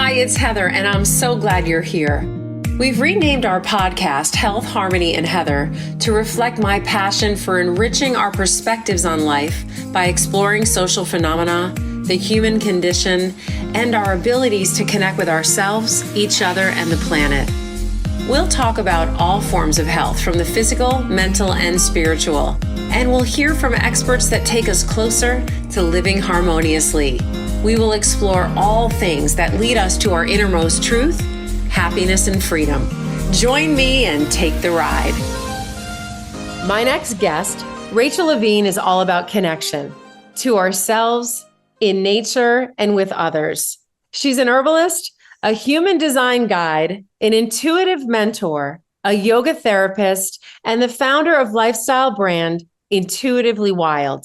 Hi, it's Heather, and I'm so glad you're here. We've renamed our podcast Health, Harmony, and Heather to reflect my passion for enriching our perspectives on life by exploring social phenomena, the human condition, and our abilities to connect with ourselves, each other, and the planet. We'll talk about all forms of health, from the physical, mental, and spiritual, and we'll hear from experts that take us closer to living harmoniously. We will explore all things that lead us to our innermost truth, happiness, and freedom. Join me and take the ride. My next guest, Rachel Levine, is all about connection to ourselves, in nature, and with others. She's an herbalist, a human design guide, an intuitive mentor, a yoga therapist, and the founder of lifestyle brand Intuitively Wild.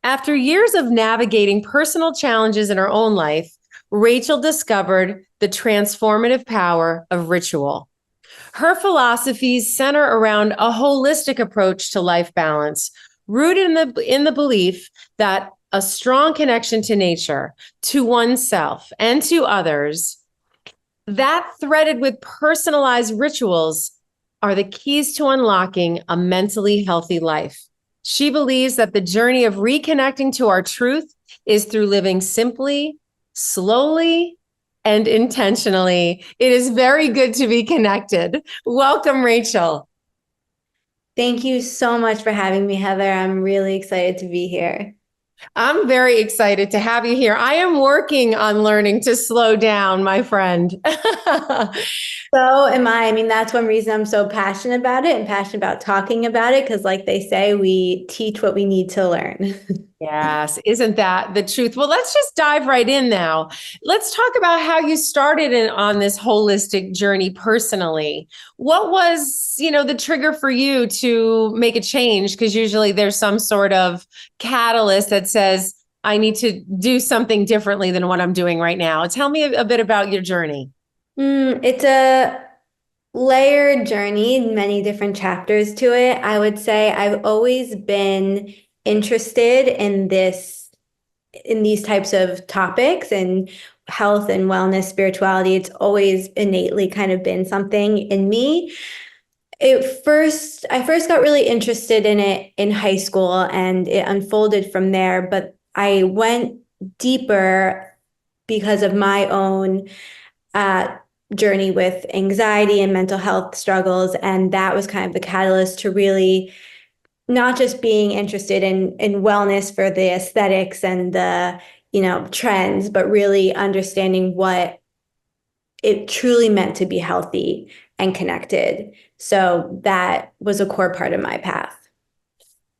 After years of navigating personal challenges in her own life, Rachel discovered the transformative power of ritual. Her philosophies center around a holistic approach to life balance, rooted in the belief that a strong connection to nature, to oneself, and to others, that threaded with personalized rituals, are the keys to unlocking a mentally healthy life. She believes that the journey of reconnecting to our truth is through living simply, slowly, and intentionally. It is very good to be connected. Welcome, Rachel. Thank you so much for having me, Heather. I'm really excited to be here. I'm very excited to have you here. I am working on learning to slow down, my friend. So am I. I mean, that's one reason I'm so passionate about it and passionate about talking about it, because like they say, we teach what we need to learn. Yes, isn't that the truth? Well, let's just dive right in now. Let's talk about how you started on this holistic journey personally. What was, the trigger for you to make a change? Because usually there's some sort of catalyst that says, I need to do something differently than what I'm doing right now. Tell me a bit about your journey. It's a layered journey, many different chapters to it. I would say I've always been interested in these types of topics and health and wellness, spirituality. It's always innately kind of been something in me. I first got really interested in it in high school, and it unfolded from there, but I went deeper because of my own journey with anxiety and mental health struggles. And that was kind of the catalyst to really not just being interested in wellness for the aesthetics and the, trends, but really understanding what it truly meant to be healthy and connected. So that was a core part of my path.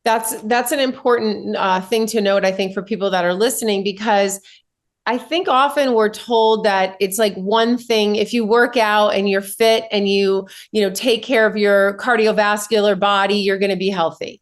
That's an important thing to note, I think, for people that are listening, because I think often we're told that it's like one thing. If you work out and you're fit and you take care of your cardiovascular body, you're going to be healthy.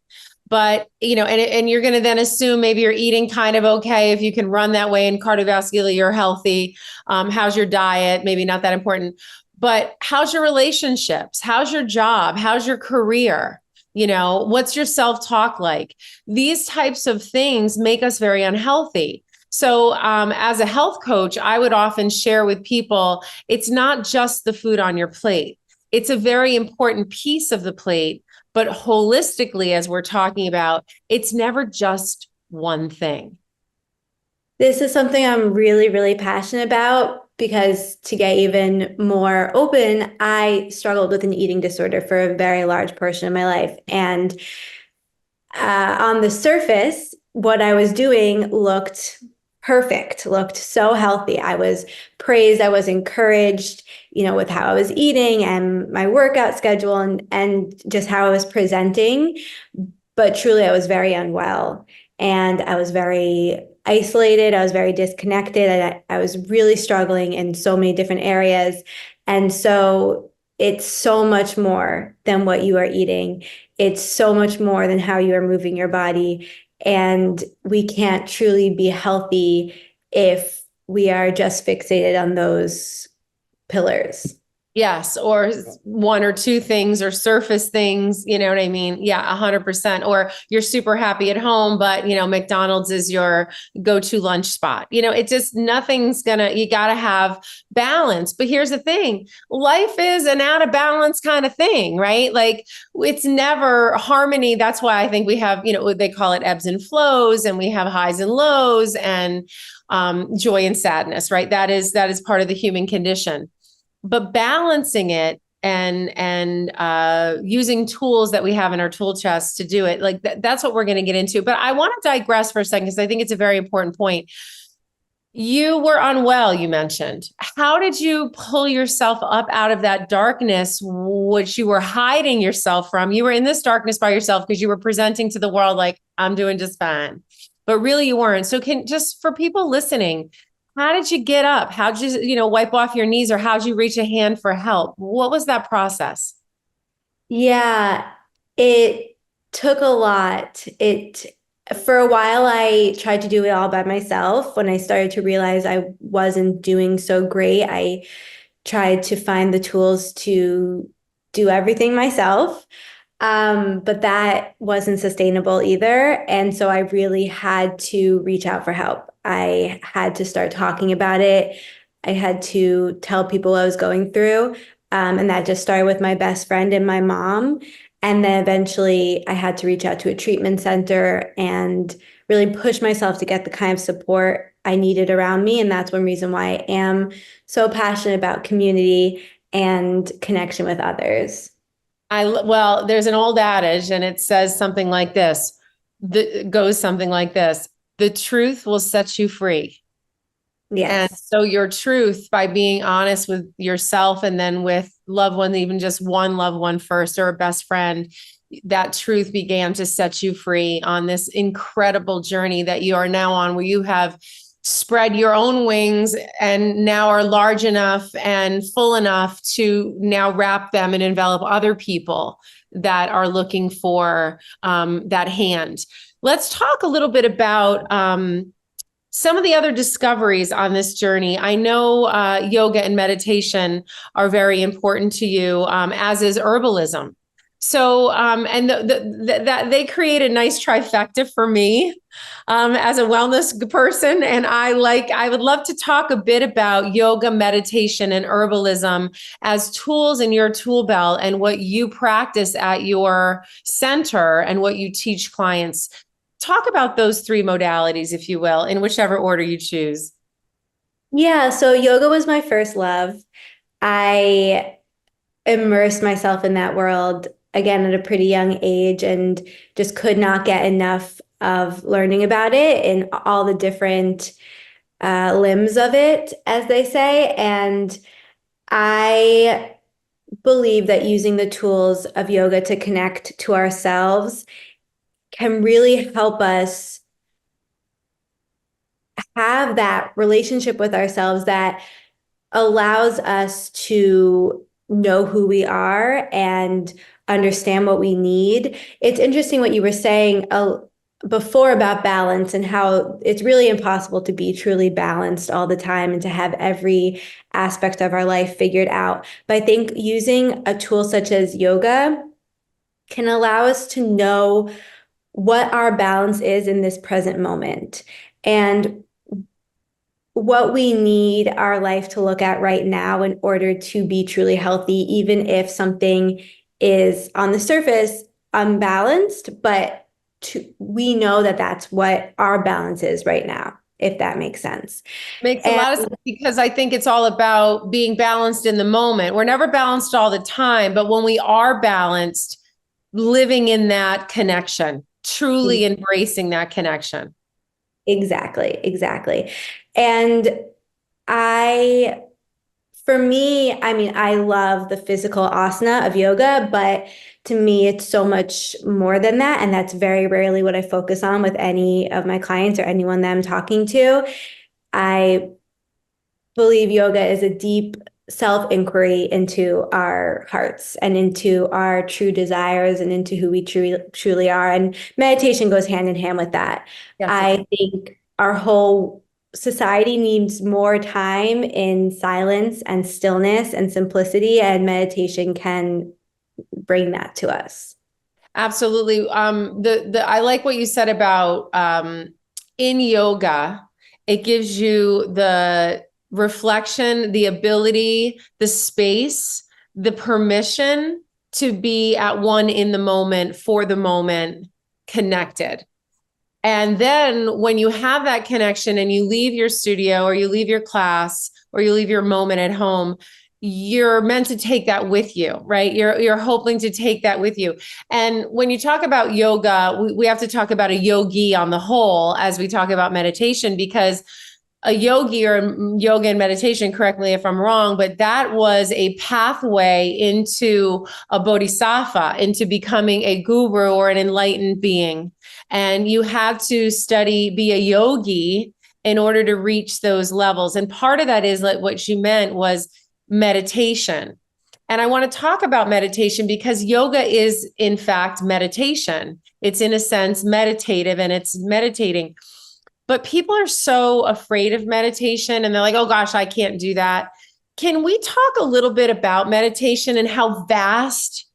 But, and you're going to then assume maybe you're eating kind of okay if you can run that way and cardiovascularly you're healthy. How's your diet? Maybe not that important. But how's your relationships? How's your job? How's your career? What's your self-talk like? These types of things make us very unhealthy. So as a health coach, I would often share with people, it's not just the food on your plate. It's a very important piece of the plate, but holistically, as we're talking about, it's never just one thing. This is something I'm really, really passionate about, because to get even more open, I struggled with an eating disorder for a very large portion of my life. And on the surface, what I was doing looked perfect, looked so healthy. I was praised, I was encouraged, with how I was eating and my workout schedule and just how I was presenting. But truly, I was very unwell, and I was very isolated. I was very disconnected. And I was really struggling in so many different areas. And so it's so much more than what you are eating. It's so much more than how you are moving your body. And we can't truly be healthy if we are just fixated on those pillars. Yes, or one or two things or surface things, you know what I mean? Yeah, 100%. Or you're super happy at home, but McDonald's is your go-to lunch spot. It just nothing's you got to have balance. But here's the thing, life is an out of balance kind of thing, right? Like it's never harmony. That's why I think we have, they call it ebbs and flows, and we have highs and lows, and joy and sadness, right? That is part of the human condition, but balancing it and using tools that we have in our tool chest to do it, like that's what we're going to get into. But I want to digress for a second because I think it's a very important point. You were unwell, you mentioned. How did you pull yourself up out of that darkness, which you were hiding yourself from? You were in this darkness by yourself because you were presenting to the world like, I'm doing just fine, but really you weren't. So just for people listening, how did you get up? How'd you, wipe off your knees, or how'd you reach a hand for help? What was that process? Yeah, it took a lot. For a while, I tried to do it all by myself. When I started to realize I wasn't doing so great, I tried to find the tools to do everything myself. But that wasn't sustainable either. And so I really had to reach out for help. I had to start talking about it. I had to tell people what I was going through. And that just started with my best friend and my mom. And then eventually I had to reach out to a treatment center and really push myself to get the kind of support I needed around me. And that's one reason why I am so passionate about community and connection with others. Well, there's an old adage, and it says something like this. It goes something like this: the truth will set you free. And Yes. so your truth, by being honest with yourself and then with loved one, even just one loved one first, or a best friend, that truth began to set you free on this incredible journey that you are now on, where you have spread your own wings and now are large enough and full enough to now wrap them and envelop other people that are looking for that hand. Let's talk a little bit about some of the other discoveries on this journey. I know yoga and meditation are very important to you, as is herbalism. So, and that they create a nice trifecta for me as a wellness person. And I would love to talk a bit about yoga, meditation, and herbalism as tools in your tool belt, and what you practice at your center and what you teach clients. Talk about those three modalities, if you will, in whichever order you choose. Yeah, so yoga was my first love. I immersed myself in that world again at a pretty young age and just could not get enough of learning about it and all the different limbs of it, as they say. And I believe that using the tools of yoga to connect to ourselves can really help us have that relationship with ourselves that allows us to know who we are and understand what we need. It's interesting what you were saying before about balance and how it's really impossible to be truly balanced all the time and to have every aspect of our life figured out. But I think using a tool such as yoga can allow us to know what our balance is in this present moment and what we need our life to look at right now in order to be truly healthy, even if something is on the surface unbalanced, but we know that that's what our balance is right now, if that makes sense. Makes a And lot of sense, because I think it's all about being balanced in the moment. We're never balanced all the time, but when we are balanced, living in that connection, truly embracing that connection. exactly, exactly. And I For me, I mean, I love the physical asana of yoga, but to me, it's so much more than that. And that's very rarely what I focus on with any of my clients or anyone that I'm talking to. I believe yoga is a deep self-inquiry into our hearts and into our true desires and into who we truly are. And meditation goes hand in hand with that. Yes, it I think our whole society needs more time in silence and stillness and simplicity, and meditation can bring that to us. Absolutely. I like what you said about in yoga, it gives you the reflection, the ability, the space, the permission to be at one in the moment, for the moment, connected. And then when you have that connection and you leave your studio or you leave your class or you leave your moment at home, you're meant to take that with you, right? You're hoping to take that with you. And when you talk about yoga, we have to talk about a yogi on the whole as we talk about meditation, because a yogi or yoga and meditation, correct me if I'm wrong, but that was a pathway into a bodhisattva, into becoming a guru or an enlightened being. And you had to study, be a yogi in order to reach those levels. And part of that is like what she meant was meditation. And I want to talk about meditation because yoga is, in fact, meditation. It's in a sense meditative and it's meditating. But people are so afraid of meditation and they're like, oh gosh, I can't do that. Can we talk a little bit about meditation and how vast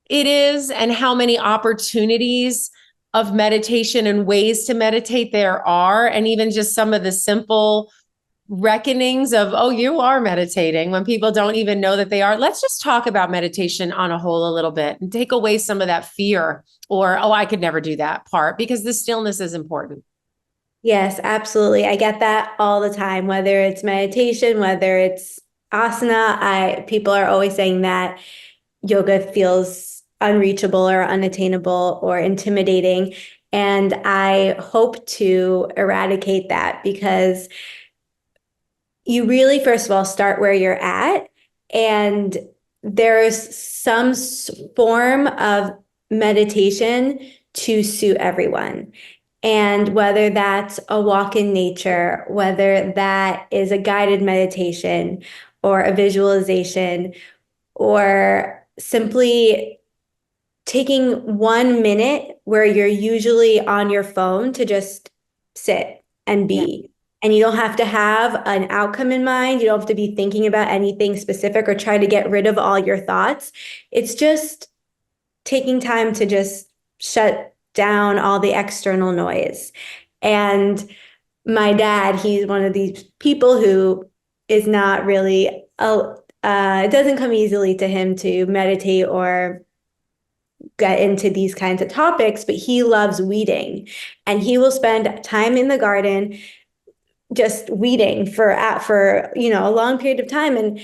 it is and how many opportunities of meditation and ways to meditate there are, and even just some of the simple reckonings of, oh, you are meditating when people don't even know that they are. Let's just talk about meditation on a whole a little bit and take away some of that fear or, oh, I could never do that part, because the stillness is important. Yes, absolutely. I get that all the time, whether it's meditation, whether it's asana. People are always saying that yoga feels unreachable or unattainable or intimidating. And I hope to eradicate that, because you really, first of all, start where you're at. And there's some form of meditation to suit everyone. And whether that's a walk in nature, whether that is a guided meditation or a visualization, or simply taking 1 minute where you're usually on your phone to just sit and be. And you don't have to have an outcome in mind. You don't have to be thinking about anything specific or try to get rid of all your thoughts. It's just taking time to just shut down all the external noise. And my dad, he's one of these people who is not really, it doesn't come easily to him to meditate or get into these kinds of topics, but he loves weeding. And he will spend time in the garden just weeding for a long period of time. And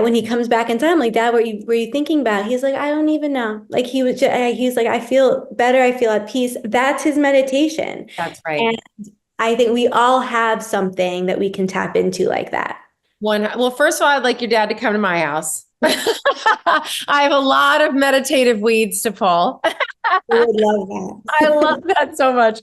when he comes back in time, I'm like, Dad, what were you thinking about? He's like, I don't even know. Like he's like, I feel better. I feel at peace. That's his meditation. That's right. And I think we all have something that we can tap into like that. Well, first of all, I'd like your dad to come to my house. I have a lot of meditative weeds to pull. I would love that. I love that so much.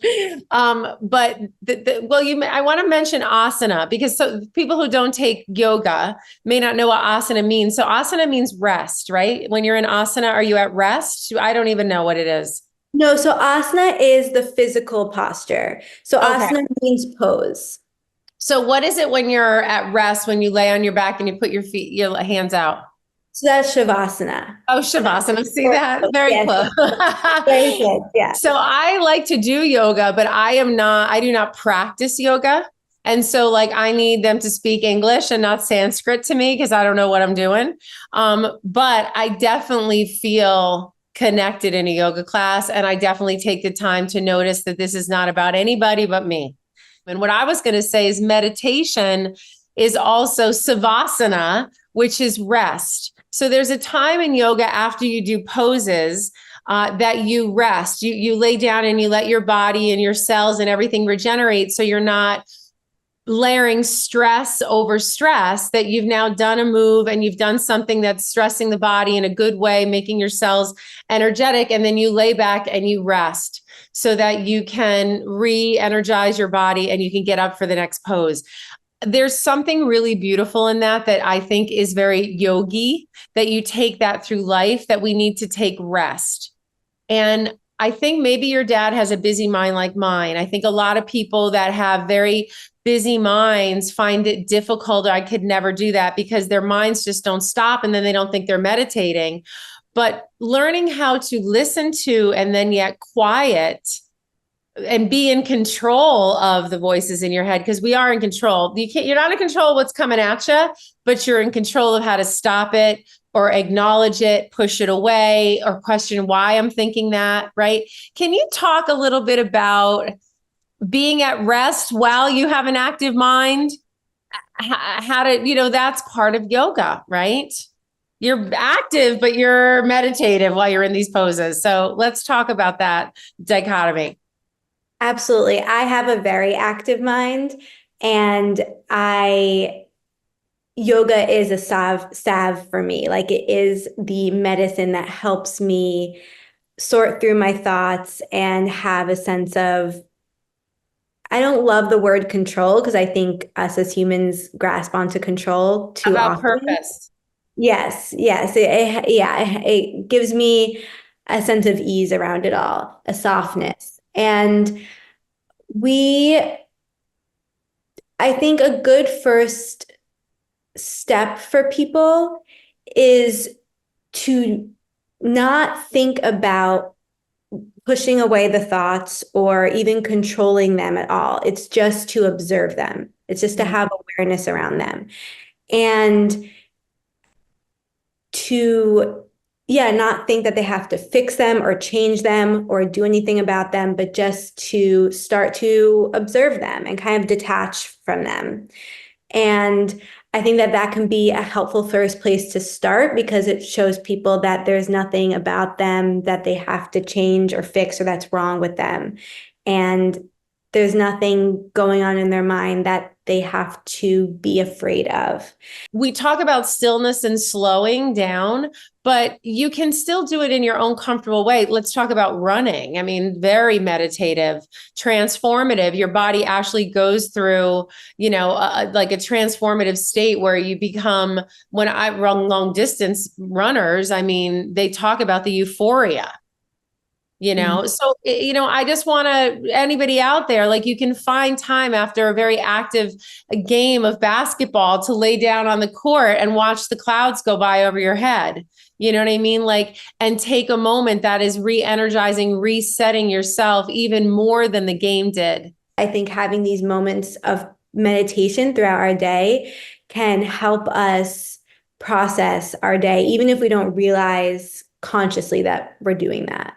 But I want to mention asana, because people who don't take yoga may not know what asana means. So asana means rest, right? When you're in asana, are you at rest? I don't even know what it is. No, so asana is the physical posture. So asana means pose. So what is it when you're at rest, when you lay on your back and you put your hands out? So that's Shavasana. Oh, Shavasana. See that? Very close. Very good. Yeah. So I like to do yoga, but I do not practice yoga. And so like I need them to speak English and not Sanskrit to me, because I don't know what I'm doing. But I definitely feel connected in a yoga class. And I definitely take the time to notice that this is not about anybody but me. And what I was going to say is meditation is also savasana, which is rest. So there's a time in yoga after you do poses that you rest. You lay down and you let your body and your cells and everything regenerate. So you're not layering stress over stress, that you've now done a move and you've done something that's stressing the body in a good way, making your cells energetic. And then you lay back and you rest so that you can re-energize your body and you can get up for the next pose. There's something really beautiful in that I think is very yogi, that you take that through life, that we need to take rest. And I think maybe your dad has a busy mind like mine. I think a lot of people that have very busy minds find it difficult. I could never do that because their minds just don't stop and then they don't think they're meditating. But learning how to listen to and then yet quiet and be in control of the voices in your head, because we are in control. You're not in control of what's coming at you, but you're in control of how to stop it or acknowledge it, push it away, or question why I'm thinking that, right? Can you talk a little bit about being at rest while you have an active mind? How to, that's part of yoga, right? You're active, but you're meditative while you're in these poses. So let's talk about that dichotomy. Absolutely. I have a very active mind, and yoga is a salve for me. Like, it is the medicine that helps me sort through my thoughts and have a sense of, I don't love the word control because I think us as humans grasp onto control too About often. purpose. Yes, yes. It gives me a sense of ease around it all, a softness. And we, I think a good first step for people is to not think about pushing away the thoughts or even controlling them at all. It's just to observe them. It's just to have awareness around them. And to, yeah, not think that they have to fix them or change them or do anything about them, but just to start to observe them and kind of detach from them. And I think that that can be a helpful first place to start, because it shows people that there's nothing about them that they have to change or fix or that's wrong with them. And there's nothing going on in their mind that they have to be afraid of. We talk about stillness and slowing down, but you can still do it in your own comfortable way. Let's talk about running. I mean, very meditative, transformative. Your body actually goes through, like a transformative state where you become, when I run long distance runners, I mean, they talk about the euphoria. So I just want to, anybody out there, like, you can find time after a very active game of basketball to lay down on the court and watch the clouds go by over your head. You know what I mean? Like, and take a moment that is re-energizing, resetting yourself even more than the game did. I think having these moments of meditation throughout our day can help us process our day, even if we don't realize consciously that we're doing that.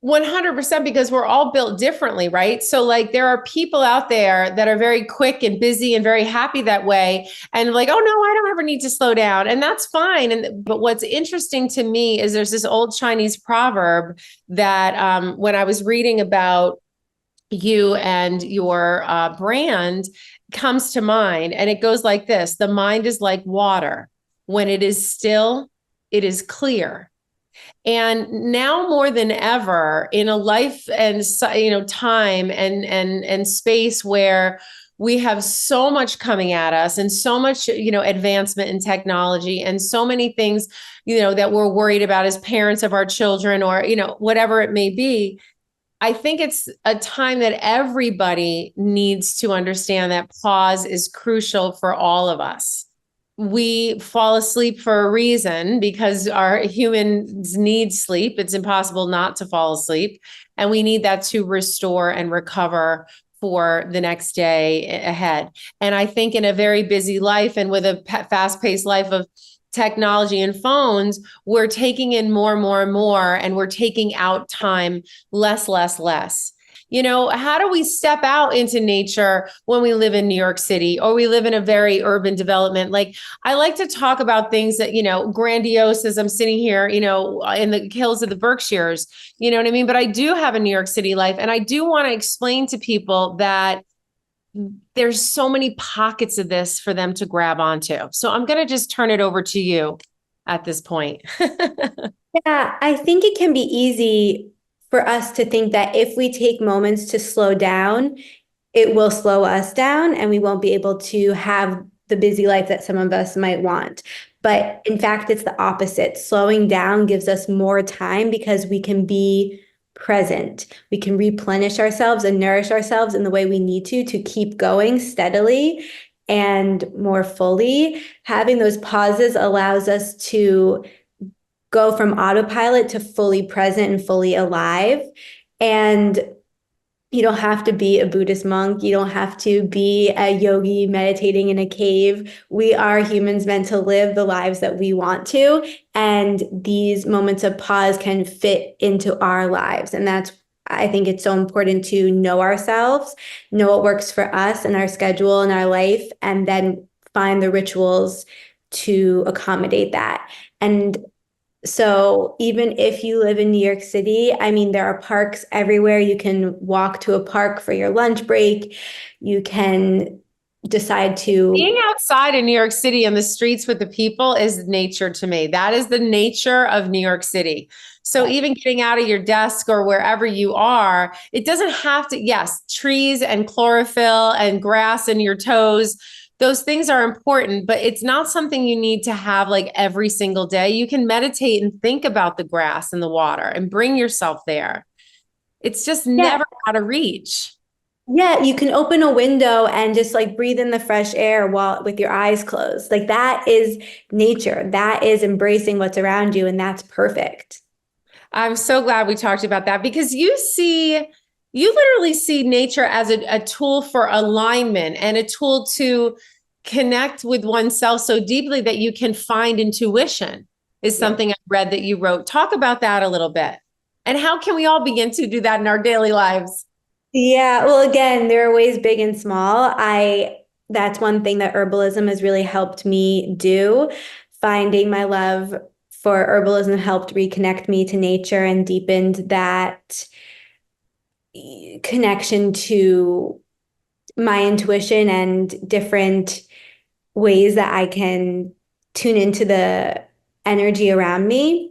100%, because we're all built differently, right? So, like, there are people out there that are very quick and busy and very happy that way, and like, oh no, I don't ever need to slow down, and that's fine. But what's interesting to me is there's this old Chinese proverb that when I was reading about you and your brand comes to mind, and it goes like this: the mind is like water. When it is still, it is clear. And now more than ever, in a life and time and space where we have so much coming at us and so much advancement in technology and so many things that we're worried about as parents of our children, or whatever it may be, I think it's a time that everybody needs to understand that pause is crucial for all of us. We fall asleep for a reason, because our humans need sleep. It's impossible not to fall asleep. And we need that to restore and recover for the next day ahead. And I think in a very busy life and with a fast-paced life of technology and phones, we're taking in more and more and more, and we're taking out time less. How do we step out into nature when we live in New York City or we live in a very urban development? Like, I like to talk about things that, grandiose, as I'm sitting here, in the hills of the Berkshires, you know what I mean? But I do have a New York City life. And I do want to explain to people that there's so many pockets of this for them to grab onto. So I'm going to just turn it over to you at this point. Yeah, I think it can be easy for us to think that if we take moments to slow down, it will slow us down and we won't be able to have the busy life that some of us might want. But in fact, it's the opposite. Slowing down gives us more time because we can be present. We can replenish ourselves and nourish ourselves in the way we need to keep going steadily and more fully. Having those pauses allows us to go from autopilot to fully present and fully alive. And you don't have to be a Buddhist monk. You don't have to be a yogi meditating in a cave. We are humans meant to live the lives that we want to. And these moments of pause can fit into our lives. And that's, I think it's so important to know ourselves, know what works for us and our schedule and our life, and then find the rituals to accommodate that. And so even if you live in New York City, I mean, there are parks everywhere. You can walk to a park for your lunch break. You can decide to. Being outside in New York City in the streets with the people is nature to me. That is the nature of New York City. So even getting out of your desk or wherever you are, it doesn't have to, yes, trees and chlorophyll and grass in your toes, those things are important, but it's not something you need to have like every single day. You can meditate and think about the grass and the water and bring yourself there. It's just never out of reach. Yeah, you can open a window and just like breathe in the fresh air while with your eyes closed. Like that is nature. That is embracing what's around you, and that's perfect. I'm so glad we talked about that because you literally see nature as a tool for alignment and a tool to connect with oneself so deeply that you can find intuition is something I read that you wrote. Talk about that a little bit. And how can we all begin to do that in our daily lives? Yeah, well, again, there are ways big and small. That's one thing that herbalism has really helped me do. Finding my love for herbalism helped reconnect me to nature and deepened that connection to my intuition and different ways that I can tune into the energy around me.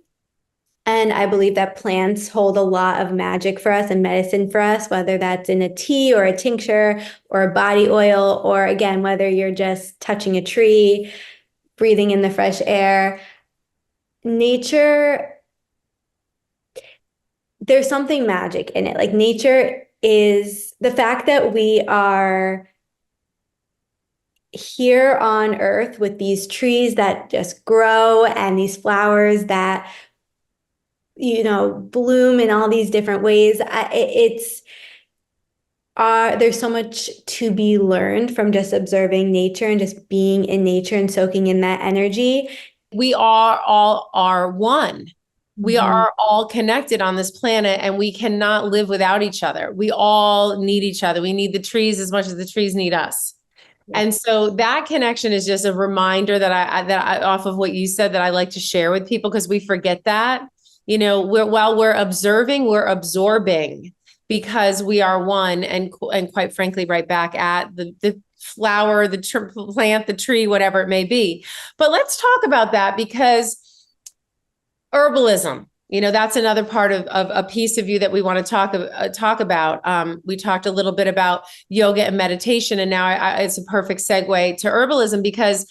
And I believe that plants hold a lot of magic for us and medicine for us, whether that's in a tea or a tincture or a body oil, or again, whether you're just touching a tree, breathing in the fresh air. Nature, there's something magic in it. Like nature is the fact that we are here on earth with these trees that just grow and these flowers that bloom in all these different ways. There's so much to be learned from just observing nature and just being in nature and soaking in that energy. We all are one. We are all connected on this planet and we cannot live without each other. We all need each other. We need the trees as much as the trees need us. And so that connection is just a reminder that I off of what you said that I like to share with people because we forget that. While we're observing, we're absorbing because we are one and quite frankly, right back at the flower, the plant, the tree, whatever it may be. But let's talk about that because herbalism, that's another part of a piece of you that we want to talk about. We talked a little bit about yoga and meditation, and now it's a perfect segue to herbalism because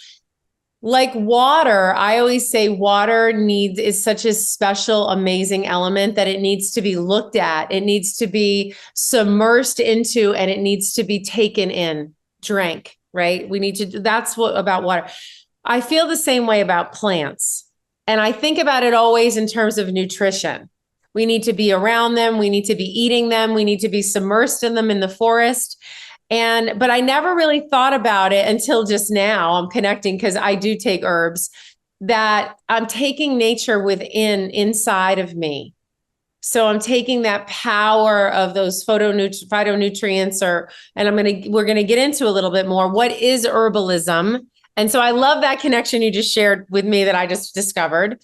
like water, I always say water is such a special, amazing element that it needs to be looked at. It needs to be submersed into, and it needs to be taken in, drank, right? That's what about water. I feel the same way about plants. And I think about it always in terms of nutrition. We need to be around them. We need to be eating them. We need to be submersed in them in the forest. But I never really thought about it until just now. I'm connecting because I do take herbs, that I'm taking nature inside of me. So I'm taking that power of those phytonutrients and we're going to get into a little bit more. What is herbalism? And so I love that connection you just shared with me that I just discovered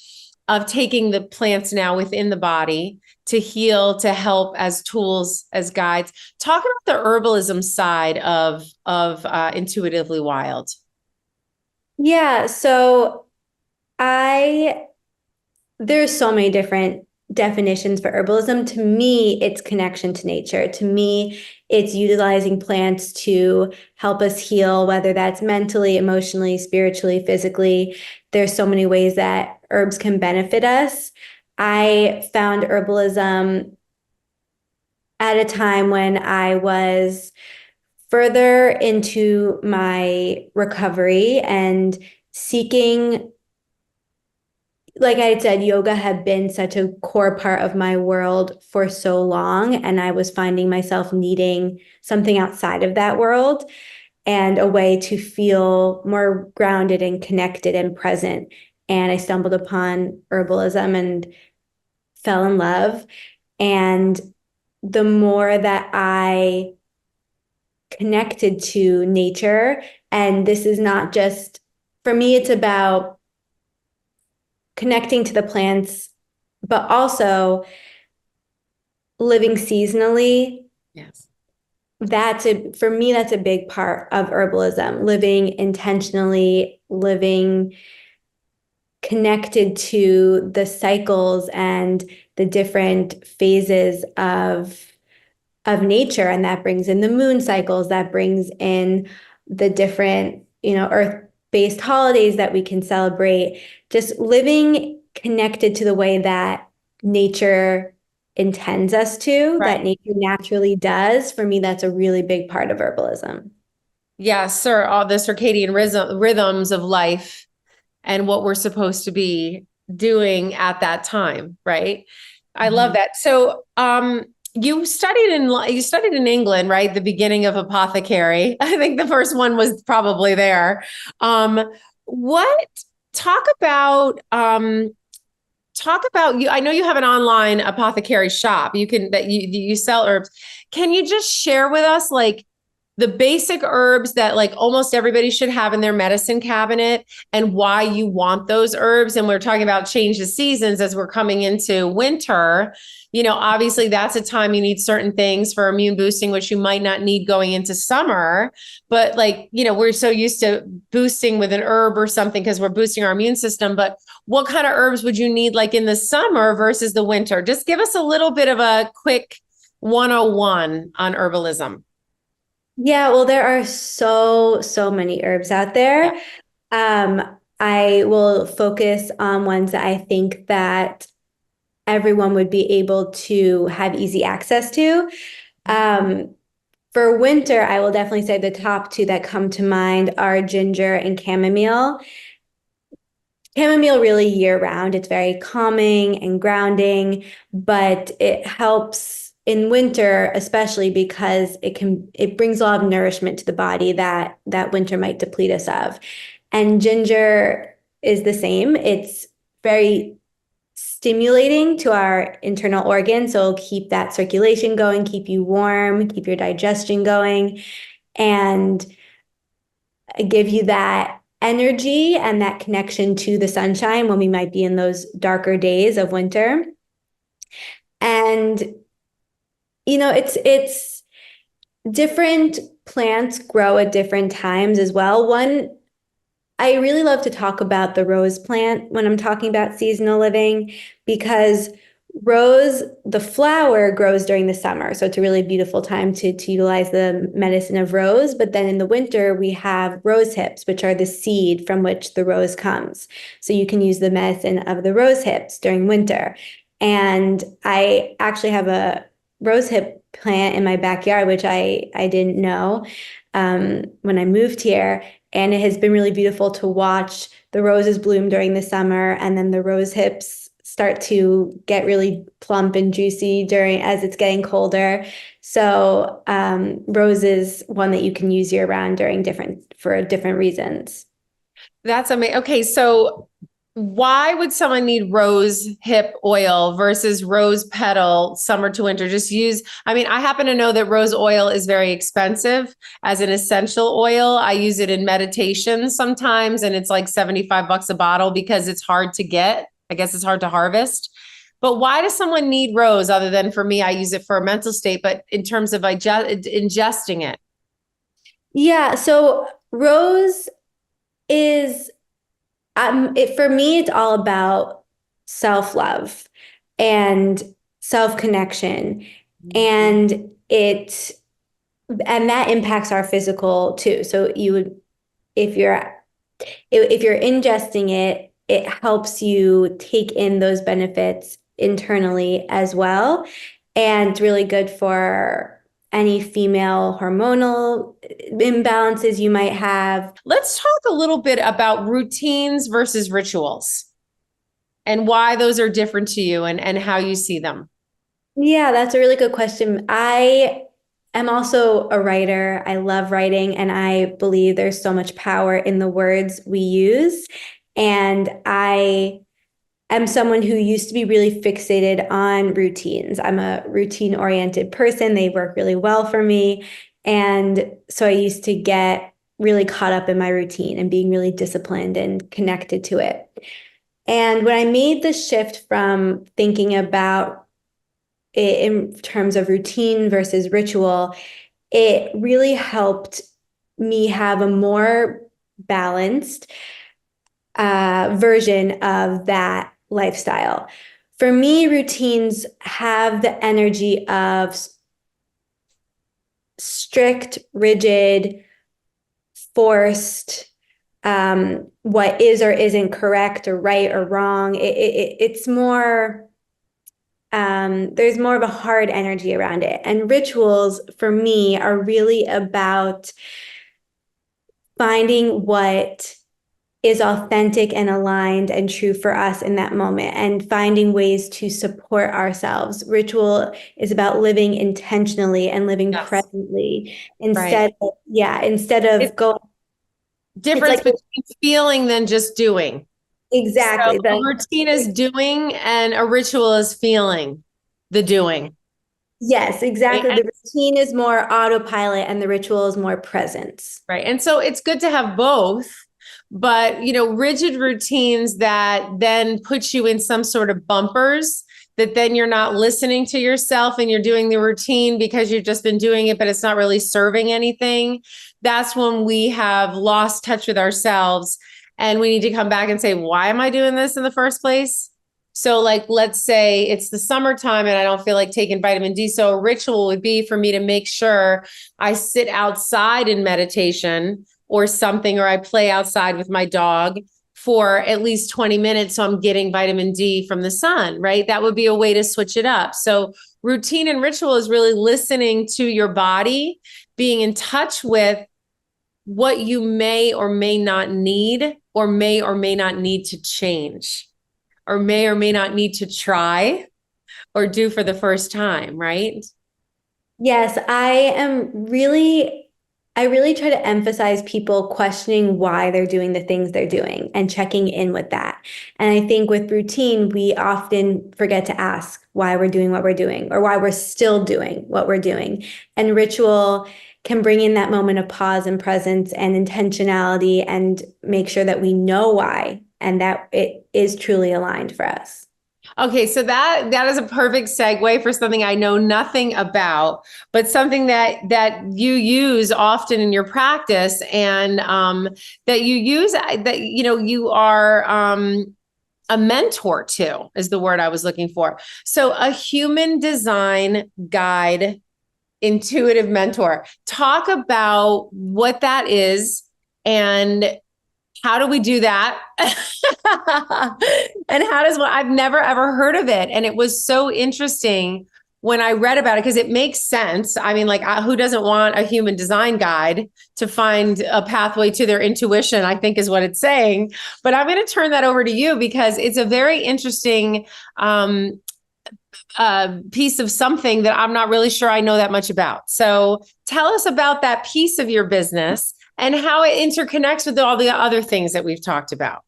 of taking the plants now within the body to heal, to help as tools, as guides. Talk about the herbalism side of Intuitively Wild. Yeah, so there's so many different definitions for herbalism. To me, it's connection to nature. To me, it's utilizing plants to help us heal, whether that's mentally, emotionally, spiritually, physically. There's so many ways that herbs can benefit us. I found herbalism at a time when I was further into my recovery and seeking, like I had said, yoga had been such a core part of my world for so long, and I was finding myself needing something outside of that world and a way to feel more grounded and connected and present. And I stumbled upon herbalism and fell in love. And the more that I connected to nature, and this is not just, for me, it's about connecting to the plants, but also living seasonally. Yes. For me, that's a big part of herbalism, living intentionally, living connected to the cycles and the different phases of nature. And that brings in the moon cycles, that brings in the different, earth-based holidays that we can celebrate. Just living connected to the way that nature intends us to, Right. that nature naturally does. For me, that's a really big part of herbalism. Yes, sir. All the circadian rhythms of life and what we're supposed to be doing at that time, right? I love that. So, you studied in England, right? The beginning of apothecary. I think the first one was probably there. What talk about you? I know you have an online apothecary shop. You sell herbs. Can you just share with us like the basic herbs that like almost everybody should have in their medicine cabinet and why you want those herbs? And we're talking about change of seasons as we're coming into winter. Obviously that's a time you need certain things for immune boosting, which you might not need going into summer. But like, we're so used to boosting with an herb or something because we're boosting our immune system. But what kind of herbs would you need like in the summer versus the winter? Just give us a little bit of a quick 101 on herbalism. Yeah, well, there are so many herbs out Yeah. there. I will focus on ones that I think that everyone would be able to have easy access to. Um, for winter, I will definitely say the top two that come to mind are ginger and chamomile. Chamomile really year round. It's very calming and grounding, but it helps in winter, especially because it brings a lot of nourishment to the body that winter might deplete us of. And ginger is the same. It's very stimulating to our internal organs. So it'll keep that circulation going, keep you warm, keep your digestion going, and give you that energy and that connection to the sunshine when we might be in those darker days of winter. And it's different plants grow at different times as well. I really love to talk about the rose plant when I'm talking about seasonal living because rose, the flower grows during the summer. So it's a really beautiful time to utilize the medicine of rose. But then in the winter, we have rose hips, which are the seed from which the rose comes. So you can use the medicine of the rose hips during winter. And I actually have a rose hip plant in my backyard, which I didn't know when I moved here. And it has been really beautiful to watch the roses bloom during the summer and then the rose hips start to get really plump and juicy as it's getting colder. So rose is one that you can use year round for different reasons. That's amazing. Okay, so why would someone need rose hip oil versus rose petal summer to winter? I happen to know that rose oil is very expensive as an essential oil. I use it in meditation sometimes, and it's like $75 a bottle because it's hard to get. I guess it's hard to harvest. But why does someone need rose other than for me? I use it for a mental state, but in terms of ingesting it. Yeah, so rose is for me, it's all about self-love and self-connection. And that impacts our physical too. So if you're ingesting it, it helps you take in those benefits internally as well. and really good for any female hormonal imbalances you might have. Let's talk a little bit about routines versus rituals and why those are different to you and how you see them. Yeah, that's a really good question. I am also a writer. I love writing, and I believe there's so much power in the words we use. And I am someone who used to be really fixated on routines. I'm a routine-oriented person. They work really well for me. And so I used to get really caught up in my routine and being really disciplined and connected to it. And when I made the shift from thinking about it in terms of routine versus ritual, it really helped me have a more balanced version of that lifestyle. For me, routines have the energy of strict, rigid, forced, what is or isn't correct or right or wrong. It's more, there's more of a hard energy around it. And rituals for me are really about finding what is authentic and aligned and true for us in that moment and finding ways to support ourselves. Ritual is about living intentionally and living Yes. presently Right. instead of It's going, it's difference like between feeling than just doing. So exactly a routine is doing and a ritual is feeling the doing. yes, exactly. Right. The routine is more autopilot and the ritual is more presence. Right. And so it's good to have both, but rigid routines that then put you in some sort of bumpers that then you're not listening to yourself and you're doing the routine because you've just been doing it, but it's not really serving anything. That's when we have lost touch with ourselves and we need to come back and say, why am I doing this in the first place? So like, let's say it's the summertime and I don't feel like taking vitamin D. So a ritual would be for me to make sure I sit outside in meditation or something, or I play outside with my dog for at least 20 minutes. So I'm getting vitamin D from the sun, right? That would be a way to switch it up. So routine and ritual is really listening to your body, being in touch with what you may or may not need, or may not need to change, or may not need to try or do for the first time, right? Yes, I really try to emphasize people questioning why they're doing the things they're doing and checking in with that. And I think with routine, we often forget to ask why we're doing what we're doing or why we're still doing what we're doing. And ritual can bring in that moment of pause and presence and intentionality and make sure that we know why and that it is truly aligned for us. Okay, so that is a perfect segue for something I know nothing about, but something that you use often in your practice, and that you use that you are a mentor to is the word I was looking for. So a human design guide, intuitive mentor. Talk about what that is and how do we do that? And how does I've never ever heard of it. And it was so interesting when I read about it because it makes sense. I mean, like, who doesn't want a human design guide to find a pathway to their intuition, I think is what it's saying. But I'm going to turn that over to you because it's a very interesting piece of something that I'm not really sure I know that much about. So tell us about that piece of your business and how it interconnects with all the other things that we've talked about.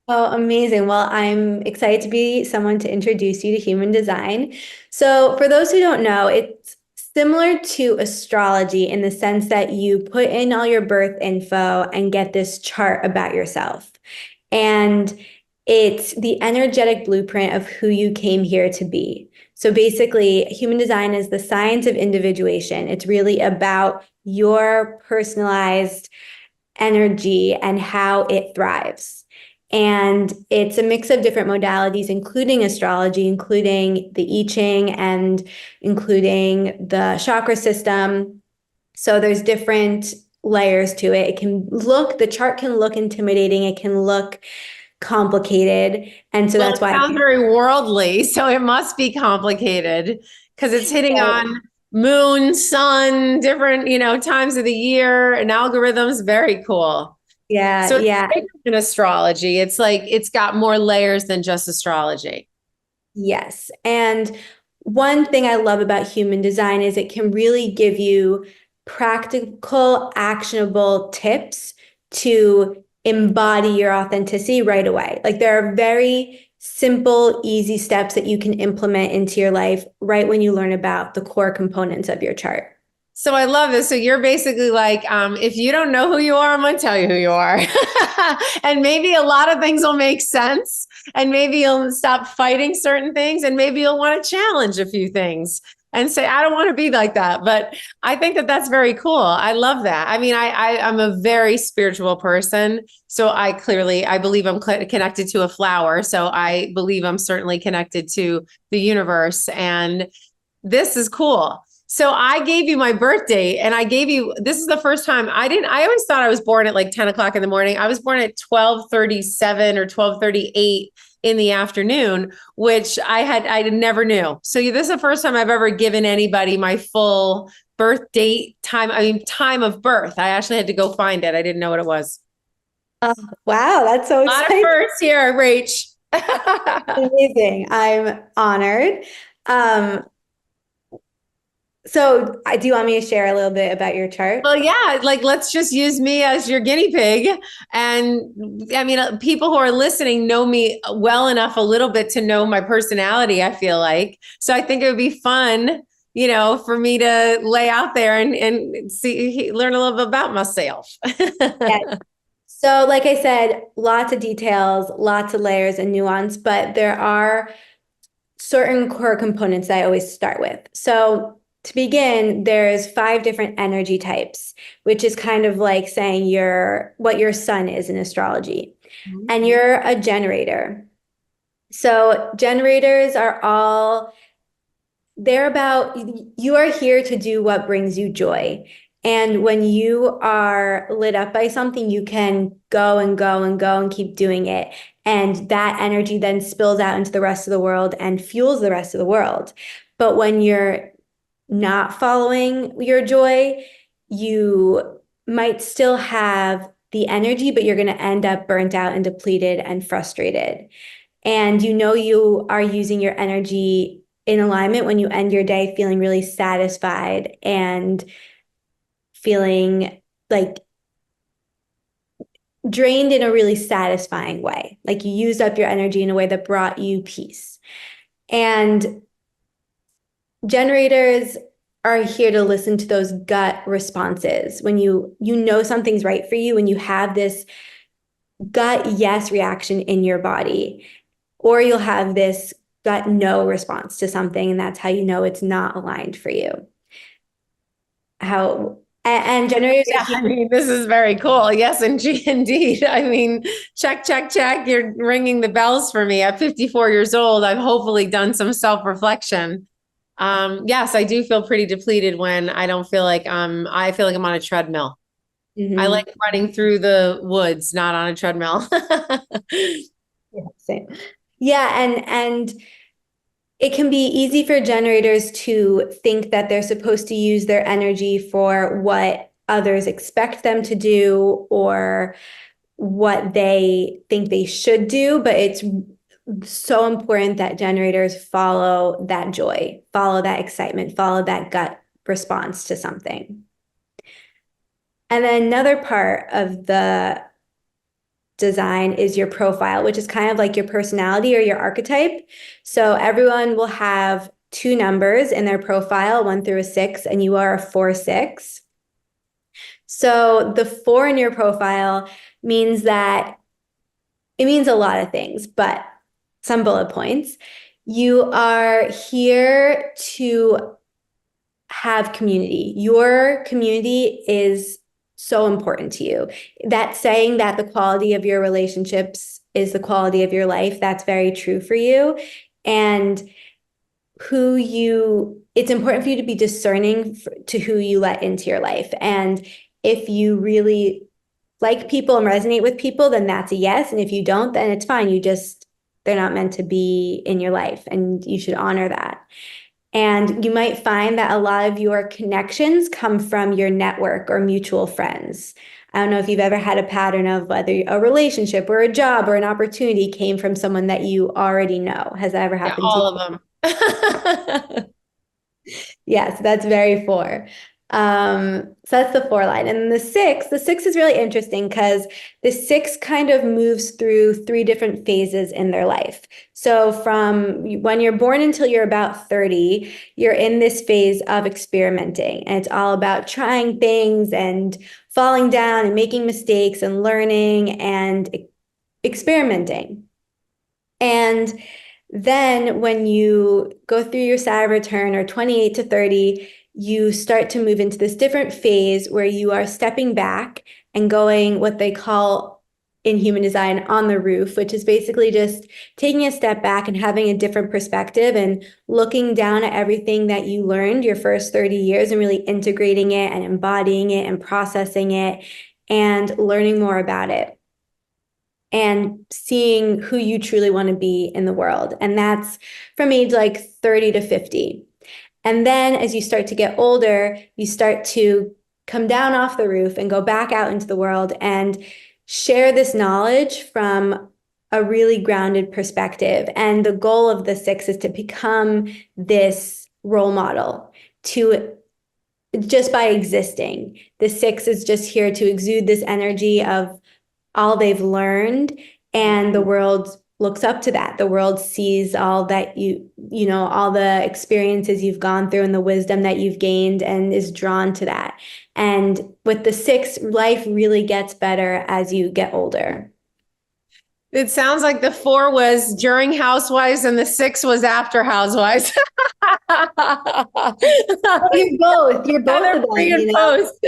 Oh, amazing. Well, I'm excited to be someone to introduce you to human design. So, for those who don't know, it's similar to astrology in the sense that you put in all your birth info and get this chart about yourself. And it's the energetic blueprint of who you came here to be. So basically, human design is the science of individuation. It's really about your personalized energy and how it thrives. And it's a mix of different modalities, including astrology, including the I Ching, and including the chakra system. So there's different layers to it. The chart can look intimidating. It can look complicated. And so Well, that's it why, sounds very worldly, so it must be complicated because it's hitting Right. on moon, sun, different, times of the year and algorithms. Very cool. Yeah, So it's yeah. bigger than astrology. It's like it's got more layers than just astrology. Yes. And one thing I love about human design is it can really give you practical, actionable tips to embody your authenticity right away. Like there are very simple, easy steps that you can implement into your life right when you learn about the core components of your chart. So I love this. So you're basically like, if you don't know who you are, I'm going to tell you who you are. And maybe a lot of things will make sense. And maybe you'll stop fighting certain things. And maybe you'll want to challenge a few things and say, I don't want to be like that. But I think that that's very cool. I love that. I mean, I'm a very spiritual person. So I believe I'm connected to a flower. So I believe I'm certainly connected to the universe. And this is cool. So I gave you my birthday and this is the first time I always thought I was born at like 10 o'clock in the morning. I was born at 12:37 or 12:38 in the afternoon, which I never knew. So this is the first time I've ever given anybody my full birth date time of birth. I actually had to go find it. I didn't know what it was. Oh, wow, that's so A lot of exciting. firsts here, Rach. Amazing. I'm honored. Um, so do you want me to share a little bit about your chart? Well, yeah, like let's just use me as your guinea pig. And I mean, people who are listening know me well enough a little bit to know my personality, I feel like. So I think it would be fun, for me to lay out there and learn a little bit about myself. Yes. So, like I said, lots of details, lots of layers and nuance, but there are certain core components that I always start with. So, to begin, there's 5 different energy types, which is kind of like saying what your sun is in astrology. And you're a generator. So, generators are all they're about you are here to do what brings you joy. And when you are lit up by something, you can go and go and go and keep doing it. And that energy then spills out into the rest of the world and fuels the rest of the world. But when you're not following your joy, you might still have the energy, but you're going to end up burnt out and depleted and frustrated. And you are using your energy in alignment when you end your day feeling really satisfied and feeling like drained in a really satisfying way. Like you used up your energy in a way that brought you peace. And generators are here to listen to those gut responses. When you know something's right for you, when you have this gut yes reaction in your body, or you'll have this gut no response to something, and that's how you know it's not aligned for you. And generators Yeah, are here. I mean, this is very cool. Yes, indeed. I mean, check, check, check. You're ringing the bells for me. At 54 years old, I've hopefully done some self-reflection. Yes, I do feel pretty depleted when I feel like I'm on a treadmill. I Mhm. like running through the woods, not on a treadmill. Yeah, same. Yeah, and it can be easy for generators to think that they're supposed to use their energy for what others expect them to do or what they think they should do, but it's so important that generators follow that joy, follow that excitement, follow that gut response to something. And then another part of the design is your profile, which is kind of like your personality or your archetype. So everyone will have 2 numbers in their profile, 1 through a 6, and you are a 4-6. So the 4 in your profile means that it means a lot of things, but some bullet points. You are here to have community. Your community is so important to you. That saying that the quality of your relationships is the quality of your life, that's very true for you. And it's important for you to be discerning to who you let into your life. And if you really like people and resonate with people, then that's a yes. And if you don't, then it's fine. They're not meant to be in your life, and you should honor that. And you might find that a lot of your connections come from your network or mutual friends. I don't know if you've ever had a pattern of whether a relationship or a job or an opportunity came from someone that you already know. Has that ever Yeah, happened to you? all of them. Yes, that's very four. So that's the four line. And the six is really interesting because the six kind of moves through three different phases in their life. So from when you're born until you're about 30, you're in this phase of experimenting. And it's all about trying things and falling down and making mistakes and learning and experimenting. And then when you go through your Saturn return or 28 to 30, you start to move into this different phase where you are stepping back and going what they call in human design on the roof, which is basically just taking a step back and having a different perspective and looking down at everything that you learned your first 30 years and really integrating it and embodying it and processing it and learning more about it and seeing who you truly want to be in the world. And that's from age like 30 to 50. And then as you start to get older, you start to come down off the roof and go back out into the world and share this knowledge from a really grounded perspective. And the goal of the six is to become this role model to just by existing. The six is just here to exude this energy of all they've learned, and the world looks up to that. The world sees all that you know, all the experiences you've gone through and the wisdom that you've gained and is drawn to that. And with the six, life really gets better as you get older. It sounds like the four was during Housewives and the six was after Housewives. You're both. You're both Heather of them, pre and you know? post.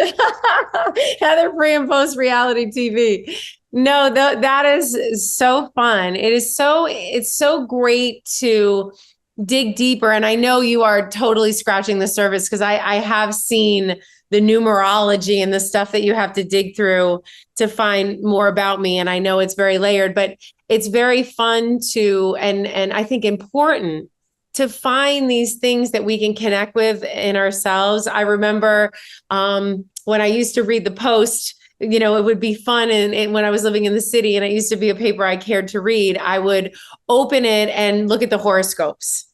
Heather pre and post reality TV. No, that is so fun. It's so great to dig deeper. And I know you are totally scratching the surface because I have seen the numerology and the stuff that you have to dig through to find more about me. And I know it's very layered, but it's very fun to, and I think important to find these things that we can connect with in ourselves. I remember when I used to read the Post, you know, it would be fun. And when I was living in the city and it used to be a paper I cared to read, I would open it and look at the horoscopes.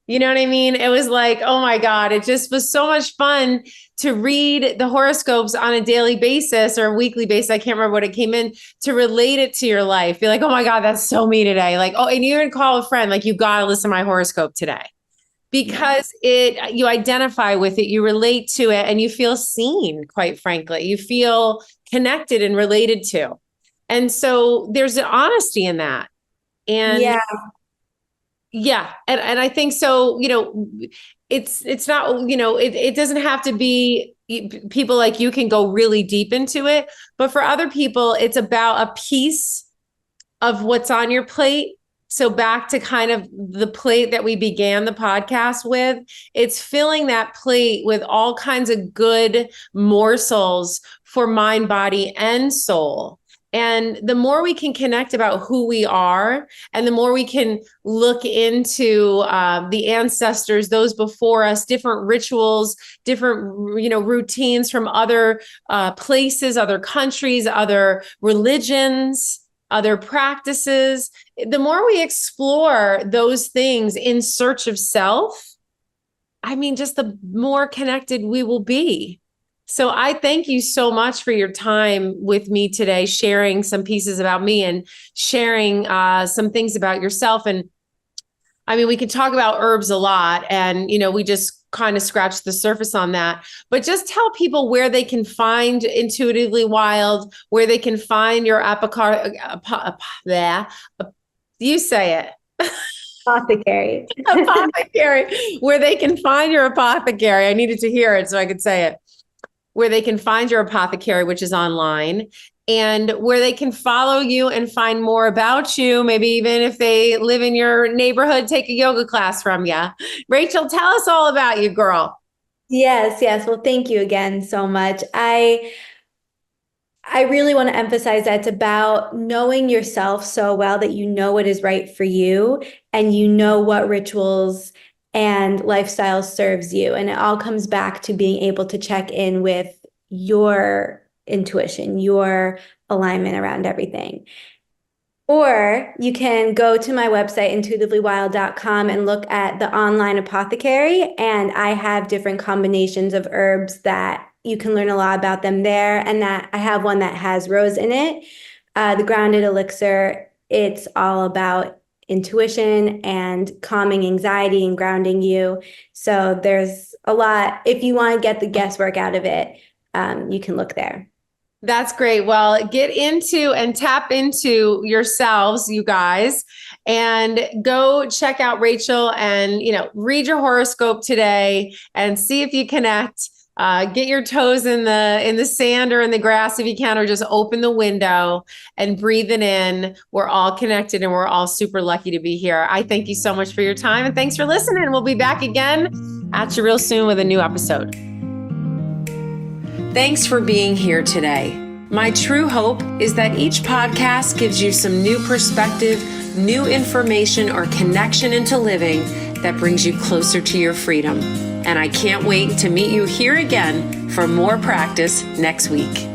You know what I mean? It was like, oh my God, it just was so much fun to read the horoscopes on a daily basis or a weekly basis. I can't remember what it came in to relate it to your life. Be like, oh my God, that's so me today. Like, oh, and you even call a friend, like, you got to listen to my horoscope today because you identify with it, you relate to it, and you feel seen, quite frankly. You feel connected and related to. And so there's an honesty in that. And Yeah. yeah. And I think so, you know, it's not, you know, it doesn't have to be people like you can go really deep into it, but for other people, it's about a piece of what's on your plate. So back to kind of the plate that we began the podcast with, it's filling that plate with all kinds of good morsels for mind, body, and soul. And the more we can connect about who we are, and the more we can look into the ancestors, those before us, different rituals, different, you know, routines from other places, other countries, other religions, other practices, the more we explore those things in search of self, I mean, just the more connected we will be. So I thank you so much for your time with me today, sharing some pieces about me and sharing some things about yourself. And I mean, we can talk about herbs a lot, and, you know, we just kind of scratched the surface on that, but just tell people where they can find Intuitively Wild, where they can find your you say it. Apothecary. Apothecary, where they can find your apothecary. I needed to hear it so I could say it. Where they can find your apothecary, which is online, and where they can follow you and find more about you. Maybe even if they live in your neighborhood, take a yoga class from you. Rachel, tell us all about you, girl. Yes, yes. Well, thank you again so much. I really want to emphasize that it's about knowing yourself so well that you know what is right for you and you know what rituals and lifestyle serves you. And it all comes back to being able to check in with your intuition, your alignment around everything. Or you can go to my website, intuitivelywild.com, and look at the online apothecary. And I have different combinations of herbs that you can learn a lot about them there. And that I have one that has rose in it, the grounded elixir. It's all about intuition and calming anxiety and grounding you. So there's a lot. If you want to get the guesswork out of it, you can look there. That's great. Well, get into and tap into yourselves, you guys, and go check out Rachel and, read your horoscope today and see if you connect. Get your toes in the sand or in the grass if you can, or just open the window and breathe it in. We're all connected and we're all super lucky to be here. I thank you so much for your time and thanks for listening. We'll be back again at you real soon with a new episode. Thanks for being here today. My true hope is that each podcast gives you some new perspective, new information, or connection into living that brings you closer to your freedom. And I can't wait to meet you here again for more practice next week.